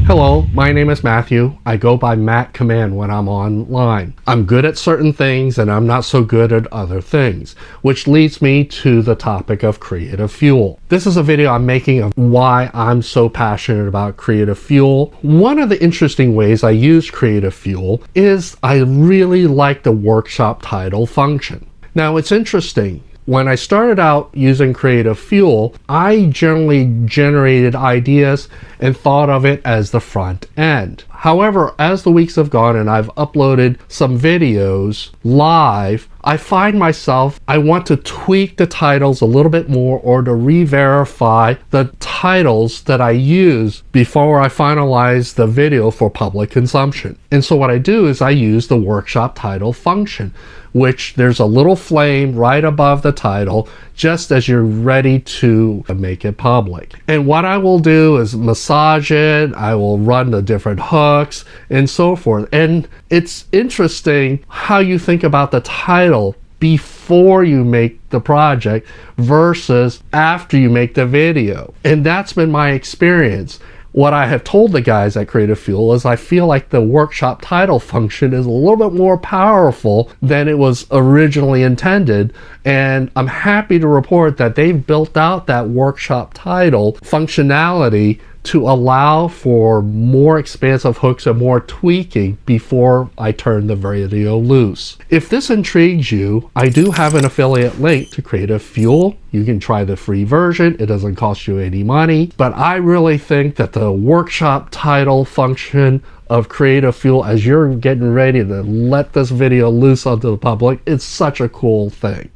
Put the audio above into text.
Hello, my name is Matthew. I go by Matt Command when I'm online. I'm good at certain things and I'm not so good at other things, which leads me to the topic of Creative Fuel. This is a video I'm making of why I'm so passionate about Creative Fuel. One of the interesting ways I use Creative Fuel is I really like the workshop title function. Now it's interesting. When I started out using Creative Fuel, I generally generated ideas and thought of it as the front end. However, as the weeks have gone and I've uploaded some videos live, I find myself, I want to tweak the titles a little bit more or to re-verify the titles that I use before I finalize the video for public consumption. And so what I do is I use the workshop title function, which there's a little flame right above the title just as you're ready to make it public. And what I will do is massage it, I will run the different hooks and so forth. And it's interesting how you think about the title before you make the project versus after you make the video. And that's been my experience. What I have told the guys at Creative Fuel is I feel like the workshop title function is a little bit more powerful than it was originally intended, and I'm happy to report that they've built out that workshop title functionality to allow for more expansive hooks and more tweaking before I turn the video loose. If this intrigues you, I do have an affiliate link to Creative Fuel. You can try the free version. It doesn't cost you any money, but I really think that the workshop title function of Creative Fuel, as you're getting ready to let this video loose onto the public, it's such a cool thing.